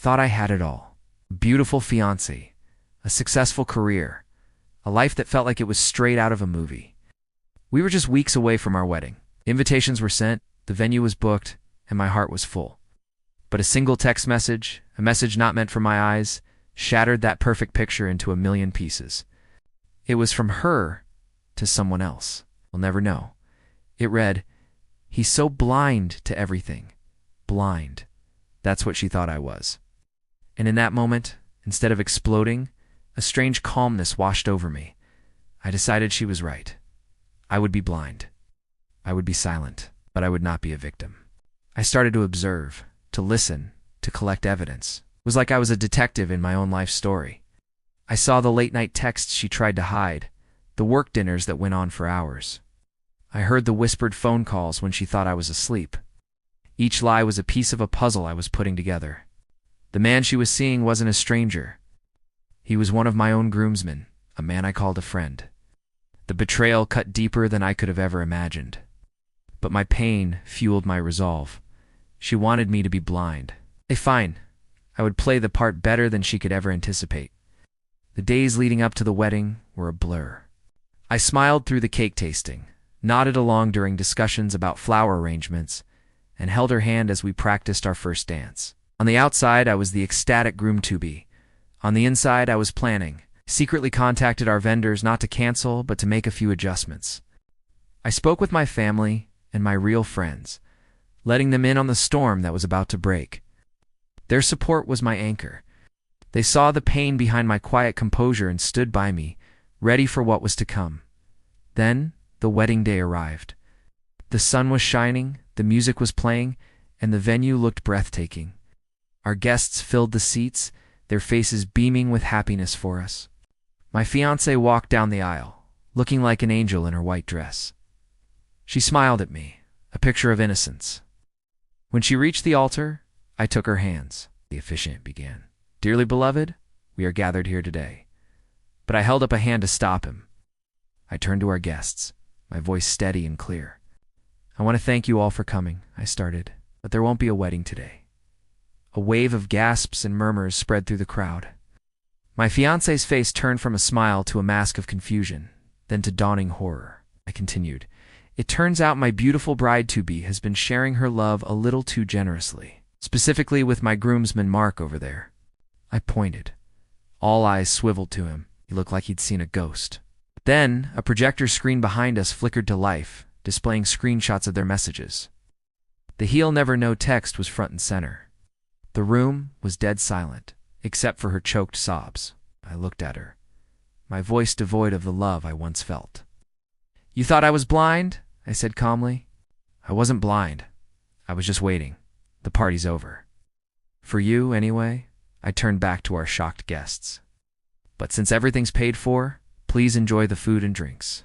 thought I had it all. A beautiful fiancé, a successful career, a life that felt like it was straight out of a movie. We were just weeks away from our wedding. Invitations were sent, the venue was booked, and my heart was full. But a single text message, a message not meant for my eyes, shattered that perfect picture into a million pieces. It was from her to someone else. We'll never know. It read, "He's so blind to everything." Blind. That's what she thought I was. And in that moment, instead of exploding, a strange calmness washed over me. I decided she was right. I would be blind. I would be silent, but I would not be a victim. I started to observe, to listen, to collect evidence. It was like I was a detective in my own life story. I saw the late-night texts she tried to hide, the work dinners that went on for hours. I heard the whispered phone calls when she thought I was asleep. Each lie was a piece of a puzzle I was putting together. The man she was seeing wasn't a stranger. He was one of my own groomsmen, a man I called a friend. The betrayal cut deeper than I could have ever imagined. But my pain fueled my resolve. She wanted me to be blind. Fine. I would play the part better than she could ever anticipate. The days leading up to the wedding were a blur. I smiled through the cake tasting, nodded along during discussions about flower arrangements, and held her hand as we practiced our first dance. On the outside, I was the ecstatic groom-to-be. On the inside, I was planning. Secretly contacted our vendors not to cancel, but to make a few adjustments. I spoke with my family and my real friends, letting them in on the storm that was about to break. Their support was my anchor. They saw the pain behind my quiet composure and stood by me, ready for what was to come. Then, the wedding day arrived. The sun was shining, the music was playing, and the venue looked breathtaking. Our guests filled the seats, their faces beaming with happiness for us. My fiancée walked down the aisle, looking like an angel in her white dress. She smiled at me, a picture of innocence. When she reached the altar, I took her hands. The officiant began. "Dearly beloved, we are gathered here today." But I held up a hand to stop him. I turned to our guests, my voice steady and clear. "I want to thank you all for coming," I started, "but there won't be a wedding today." A wave of gasps and murmurs spread through the crowd. My fiancé's face turned from a smile to a mask of confusion, then to dawning horror. I continued, "It turns out my beautiful bride-to-be has been sharing her love a little too generously, specifically with my groomsman Mark over there." I pointed. All eyes swiveled to him. He looked like he'd seen a ghost. Then, a projector screen behind us flickered to life, displaying screenshots of their messages. The "He'll never know" text was front and center. The room was dead silent, except for her choked sobs. I looked at her, my voice devoid of the love I once felt. "You thought I was blind?" I said calmly. "I wasn't blind. I was just waiting. The party's over." "For you, anyway?" I turned back to our shocked guests. "But since everything's paid for, please enjoy the food and drinks.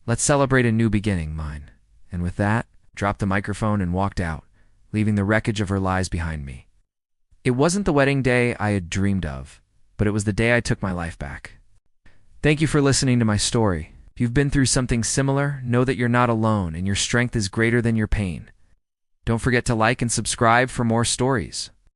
Let's celebrate a new beginning, mine." And with that, dropped the microphone and walked out, leaving the wreckage of her lies behind me. It wasn't the wedding day I had dreamed of, but it was the day I took my life back. Thank you for listening to my story. If you've been through something similar, know that you're not alone and your strength is greater than your pain. Don't forget to like and subscribe for more stories.